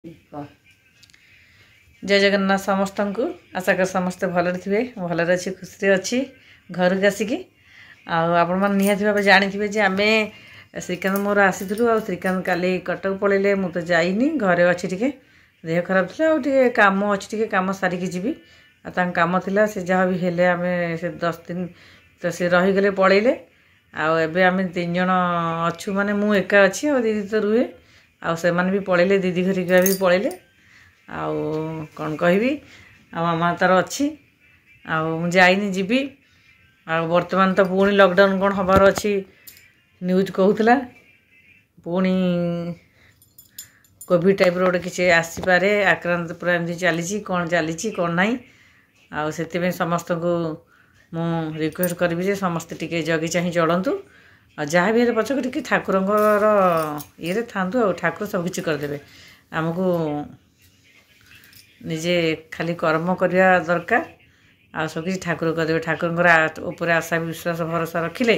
जय जगन्नाथ समस्त को आशा कर समस्ते भलरे थे भलरे अच्छी खुशी अच्छी घर को आसिकी आपण मैंने निहाती भाव जानी जे आम श्रीकांत मोर आसीलु आ श्रीकांत काली कटक पलैले मु तो जाइनी घरे अच्छी टे देह खराब थी कम अच्छी कम सारिकी जीवी काम थिला से जहाँ भी हेले आम से 10 दिन तो सी रहीगले पलैले आम 3 जन अच्छु माने मु एका अच्छी आ दीदी तो रुहे आसे भी पलैले दीदी घरिका भी पलैले कौन कहबी मामा तार अच्छी जाइनी जीवी बर्तमान तो पुणी लॉकडाउन कौन हबार अच्छी न्यूज कहूला पुणी कोविड टाइप रोटे किसी आसीपे आक्रांत पूरा एमती चली कौन चली कौन ना से समस्त को मु रिक्वेस्ट करी समस्ते टिके जगी चाह चलतु जहाँ भी पछक टी ठाकुर ये था ठाकुर सबकि करदे आमको निजे खाली कर्म करवा दरकार आ सबकि ठाकुर करदे ठाकुर आशा विश्वास भरोसा रखिले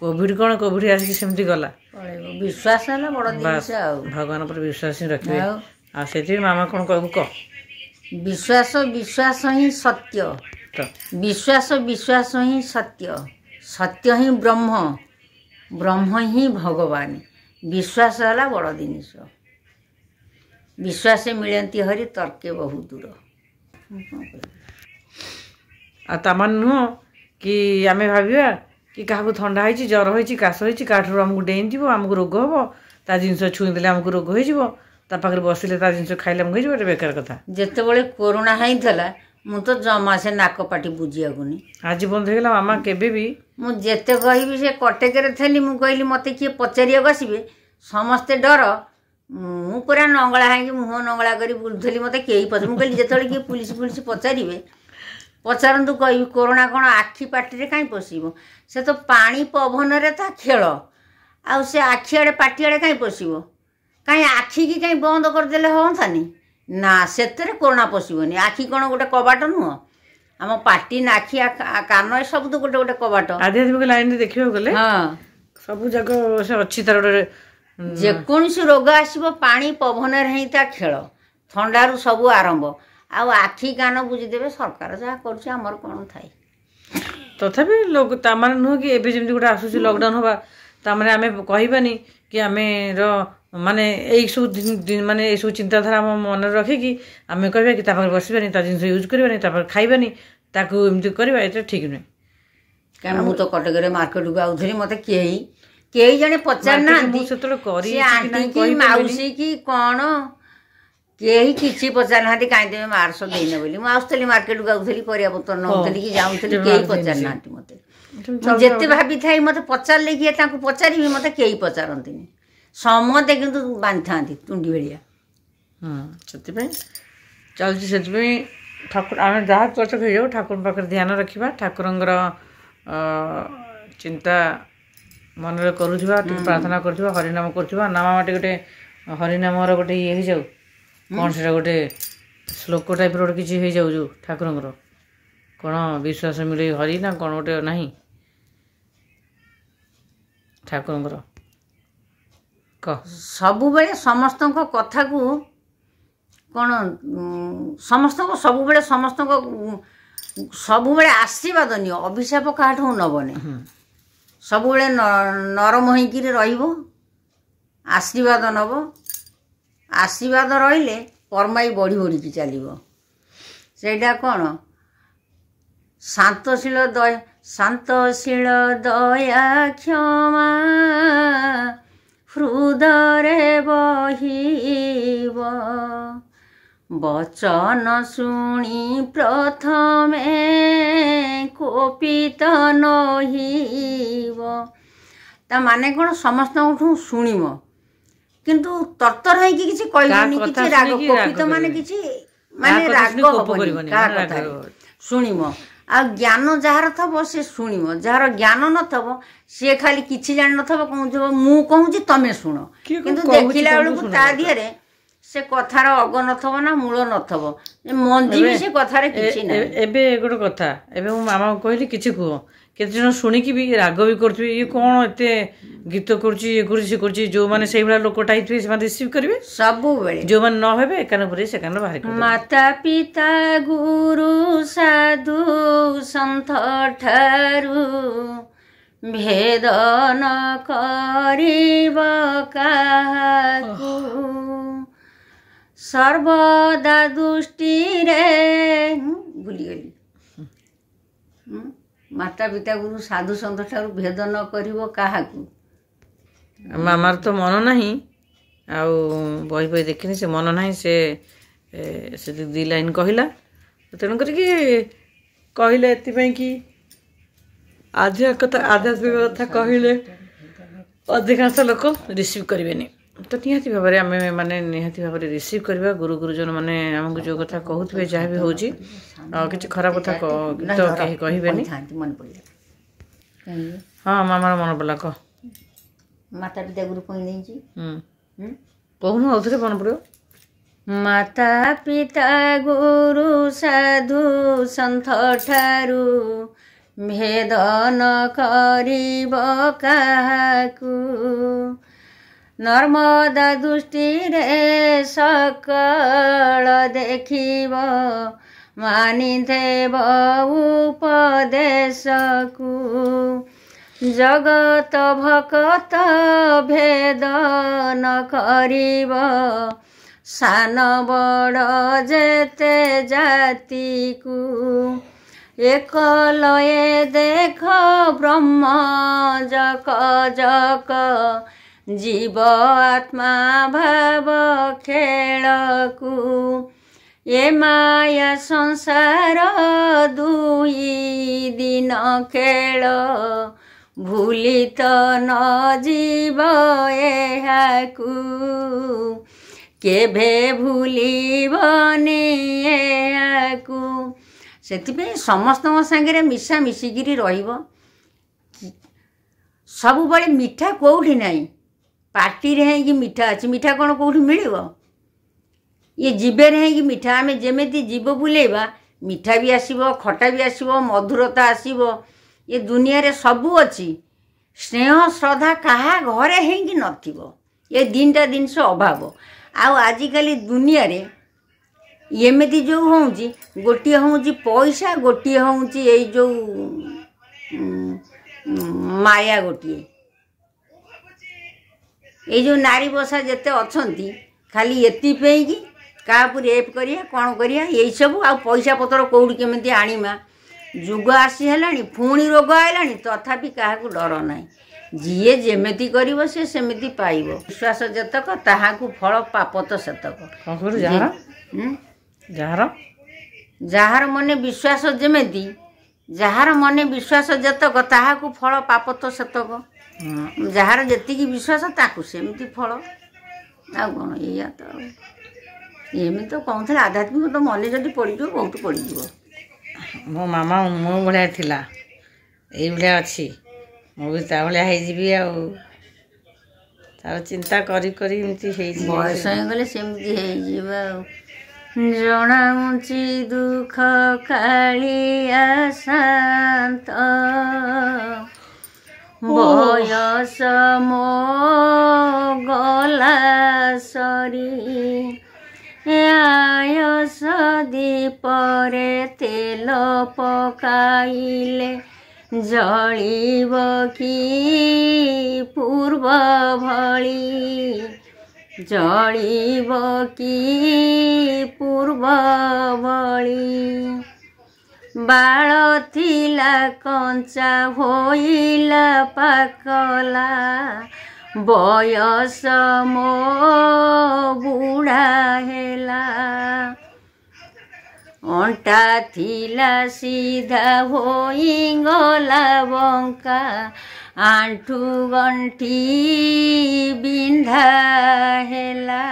कोविड कौन कोविड आसिक सेमती गला विश्वास भगवान पर विश्वास ही रखिए आ मामा कौन कहू कह विश्वास विश्वास ही सत्य विश्वास विश्वास ही सत्य सत्य ही ब्रह्म ब्रह्म ही भगवान विश्वास है बड़ जिनिस विश्वास मिलती हरि तर्के बहुत दूर आमान नुह कि आम भाविया कि क्या थंडा होती ज्वर होती काश होती काठू आमको डेईन आमको रोग हम ता जिनस छुईदे आमको रोग हो बसिले जिन खाइले आमको हो बेकार कथा जिते कोरोना होता मु तो जमा से नाक पाटी बुझिया आज बंद हो मामा केबे भी मुझे कहबी से कटक थी मुझे कहली मत किए पचारिया आसबे समस्ते डर मु पूरा नंगला है मुह नंगला कर बुलूली मत कई पचार मुझे जिते किए पुलिस पुलिस पचारे पचारतु कह कोरोना कौन आखि पार्टी कहीं पशब से तो पानी पवन रे ता खेल आ से आखि आड़े पार्टी आड़े कहीं पशब कहीं आखि की कहीं बंद करदे हाँतानी ना से कोरोना पशबनी आखि कौन गोटे कबाट नुह आम पार्टी नाखी कान सब तो गोटे गोटे कबाट आध्यात्मिक लाइन देखा गले हाँ सब जगह से अच्छी तार जेकोसी रोग आसब पानी पवन ही खेल थंडारू सब आरंभ आखि कान बुझीदेवे सरकार जहाँ कर कौन थाए तथापि लोग तामान नुह कि एबे जमी गोटे आसूस लॉकडाउन हवा तामाने आमे कहबानी कि आमे माने सब माने सब चिंताधारा आम मन रखिकी आम कहबा कि तापर बसबानी ता जिन यूज करबानी तापर खाइबानी ताकू एमती करबा एटा ठीक नुहे कारण मु तो कटक मार्केट को आउथली मते कई जने पचार ना आंटी की मौसी की कौन कई किसी पचार ना कहीं तुम मार्स देन बोली मुझे मार्केट को आउथली परिया पतर नौली कि जाऊँगी कई पचार ना मत जिते भाभी थाई मत पचार लगे पचारि मत कई पचारती समते कि बांधी था तुंडी भाया से चलती ठाकुर आम जहाँ पचक हो जाऊ ठाकुर पाखे ध्यान रखा ठाकुर चिंता मन करुवा प्रार्थना कर हरिनाम कर नामा गोटे हरिनाम गोटे ये हो जाऊ कौन से गोटे श्लोक टाइप रोड किसी हो जाऊ जो ठाकुर कौन विश्वास मिले हरि ना कौन गोटे ना ठाकुर सब बेले समस्त कथा को कौन समस्त सब बेले आशीर्वाद नि अभिशाप क्या नबने सब बेले नरम हो आशीर्वाद नब आशीर्वाद रहिले परमाई बढ़ी बढ़ी की चलो सेटा कौन शांतशील दया क्षमा हृदय बहिब वचन शुणी प्रथमे कोपित नहिब ता माने कौन समस्त शुणिम किंतु तरतर है कि किसी कहबनी किसी राग कोपित माने किसी माने राग हबनी का कथा शुणिम आ ज्ञान जार थब से शुणिम जार ज्ञान नथब सी खाली किसी जान नथब कहूँ मु कहूँ तमें शुण किंतु देखिला बेलू ता दिहरे से कथार अग नथब ना मूल नथब मंजी भी से कथार किछि ना एबे गोटे कथा एबे मो मामा कहली किछि कुह केते जन सुनिकी भी राग भी करथिबे ये कोन एते गीत करछि ये करछि करछि जो माने सेहि बला लोक टाइथबे से माने रिसीव करबे सब बेले जो माने न हेबे एकान परे से कान बाहर कर माता पिता गुरु साधु संत ठारू भेद न करिब काहाकु सर्वदा दुष्टि रे भूली गली माता पिता गुरु साधु सन्थ ठारू भेद न करिब काहाकू मामार तो मन नाही आउ बही बही देखिनी से मन नाही से दी लाइन कहला तेणु करके कहले एतिपई कि आध्यात्मिक कथा कहले अधिकांश लोक रिसीव करेनि तो निहाती भाव में आम मैंने निहाती भाव में रिसीव करवा गुरु गुरुजन मैंने आमको जो कथा कहते जहाँ भी हो कि खराब कथा तो कहीं कहबेनि हाँ मामार मन पड़ा कह माता पिता गुरु कही कहून आउे मन पड़ो माता पिता गुरु साधु सन्थ ठारू भेद न करिब काहाकू नर्मदा दृष्टि रे सकल देखिब मानिदेव उपदेशकु जगत भकत भेद न करिब सान बड़ जेते जातिकु एकलये देख ब्रह्म जक जक जीव आत्मा भाव खेलकु ए माया संसार दुई दिन खेल भूली तो न जीव एहाकु केभे भूलिबनि एहाकु सेतिपे समस्त संगे मिशा मिशिकी रहिबो सब बड़े मिठा कोठी नहीं पार्टी रे कि मिठा अच्छी मिठा कौन कौटी मिल ये जीवे रे कि मिठा आम जमी जीव बुलेबा मिठा भी आसो खटा भी आसो मधुरता आसो ये दुनिया रे सबू अच्छी स्नेह श्रद्धा कहा घरे है नथिबो ये तीनटा जिनस अभाव आजिकल दुनिया रे एमती जो होउची गोटे होउची पैसा गोटे होउची ये जो माया गोटे ये जो नारी बसा जिते अच्छी खाली एतिपे कि क्या रेप करिया कौन करिया यही सब आ पैसा पतर कौड़ी केमी आनिमा जुग आसी है पुणी रोग है तथापि क्या डर ना जीए जेमेती करिवो से सेमिति पाइबो विश्वास जतक ताहाकु फल पाप तो सेतक जार मने विश्वास जेमेती जार मने विश्वास जतक ताहाकु फल पाप तो सेतक जार जेतिकी विश्वास ताकु सेमिति फल आ कौन या तो एमि तो कहते आध्यात्मिक तो मन जब पड़ बहुत पड़ मो मामा मो भाया थिला एई भाया अच्छी मु भी ता भाया होइजिबी आ तार चिंता करी करी एमती हेइजी बयस गले सेमती हेइजिबा जणाउची दुख कालिया शांत बयस मो गला सरी आयस दीपरे तेल पकाइले जलिब कि पूर्व भली जलिब कि पूर्व भली बाळ थिला कंचा होइला पाकला बयस मो बुढ़ा हेला अंटा थिला सीधा होई गला बंका आंठू गंठी बिंधा हेला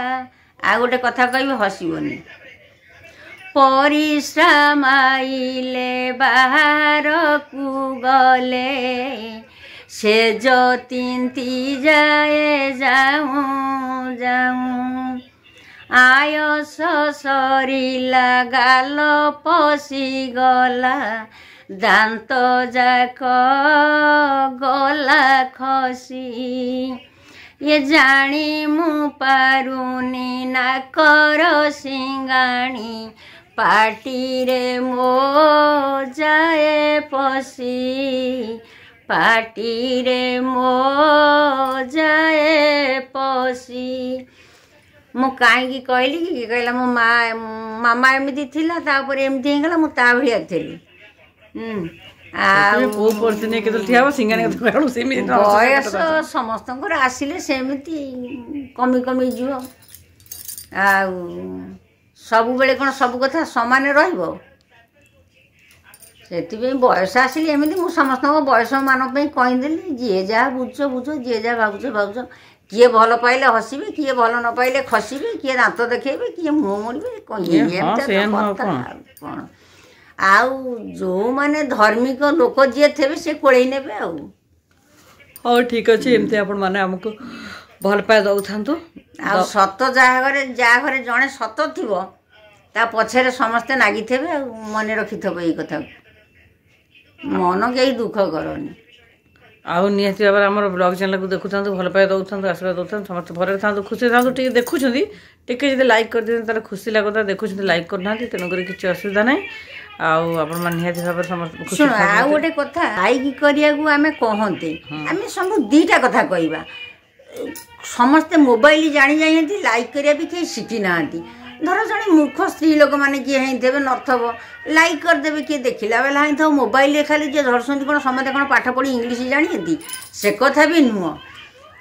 आ गोटे कथा कहबी हसिबनी परिश्रम आइले बाहर को गले से जो तिंती जाए जाऊं जाऊं आयस सरिला गाल पशिगला दांत जाक गला खसी ये जानी मु पारुनी नाकर सिंगाणी पाटी रे मो जाए पसी पाटी रे मो जाए पसी मु कहीं कहली कि कहला मो मामा एमती थिला तापर एमती हेगला मु ता भलिया थिली बयस समस्त आसिले सेमती कमी कमी जीव सब बेले कौन सब कथा समान रहिबो से बयस आसिले एमती मु समस्त बयस मान कहीदेली जी जहाँ बुझ बुझ जी जहाँ भावुच भावुच किए भल पाइले हसबे किए भल न पाइले खसबे किए दांत देखेबे किए मुँह मोड़े कौन आउ जो माने धार्मिक लोक जी थे से कोड़े नेबे हाँ ठीक अच्छे एमती आपण माने हमको भल पाए दउथांतु आ सत जहाँ घरे जड़े सत थिबो ता पछरे समस्ते नागी थेबे मन रखी थबो ए कथा मन के दुख करनी आउ निहाती भाव आम ब्लॉग चैनल को देखुं भल पाए दौं आशीर्वाद दौं समस्त भर था खुशी था टे देखुं टे लाइक कर दिखाते तार खुशी लगता देखुं लाइक करना तेणुक किसी असुविधा ना निहाती भाव समस्त गोटे कथा लाइक करिया आमे कहते आमे सब दीटा कथा कहवा समस्ते मोबाइल जानी जाती लाइक करिया भी कहीं शिखी ना धर जड़े मूर्ख स्त्री लोक मैंने किए थे नथब लाइक करदेवे किए देखला बेला हाँ थो मोबाइल खाली जे धरसती कौन समस्ते कौन पाठ पढ़ी इंग्लीश जानी से कथा भी नुह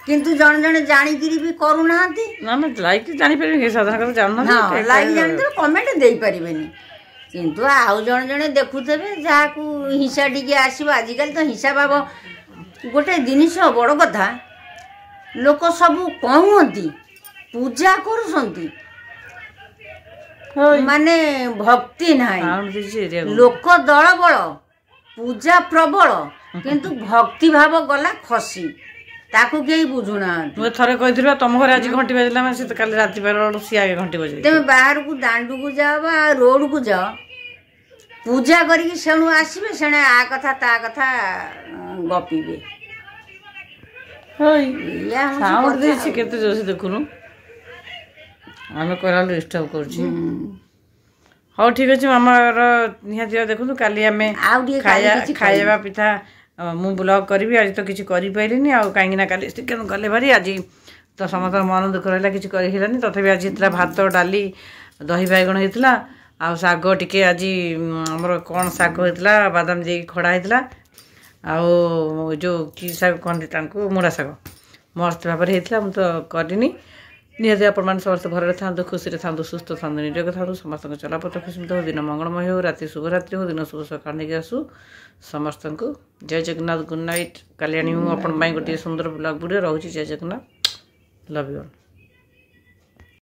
किंतु जड़े जड़े जाणिकी भी करूना लाइक जानी साधारण लाइक जानी कमेंट दे पारे किंतु आउ जड़े जड़े देखुथे जहाँ को हिंसा टी आसो आजिकल तो हिंसा भाव गोटे जिनिस बड़ कथा लोक सब कहती पूजा करुँच माने भक्ति नहीं लोक दल बल पूजा प्रबल किंतु भक्ति भाव गला खसी ताकू कहीं बुझुना थे कही तुम घर आज घंटी बजला कल रात सी आगे घंटी बजे तुम बाहर को दांडू को जाओ रोड को जाओ पूजा करके सेणु आसबे सेणे आ कथा ता कथा गपीबे केते जोशी देखुनु आम कला डिस्टर्ब कर हाँ ठीक अच्छे मामार निहाती देखु काली आम खाଇବା पिठा मु ब्लॉग करी आज तो किसी करें कहीं काली चिकेन कले भारी आज तो समस्त मन दुख रहा किसी करनी तथापि आज होता भात डाली दही बैगण होता आ शाग टिके आज आमर कौन शाग होता बादाम दे खड़ा होता आउ जो कि शाग कहते मुड़ा शाग मस्त भाव होता मुझे तो करनी निहाती आपण समस्त भर था खुशी था सुस्थ था निरोग था समस्त चलापथ खुशी दिन मंगलमय हो राति शुभरात्रि हो दिन शुभ सकाल नहीं आसू समस्त को जय जगन्नाथ गुड नाइट कल्याणी आपण गोटे सुंदर ब्लॉग वीडियो रोचे जय जगन्नाथ लव यू ऑल।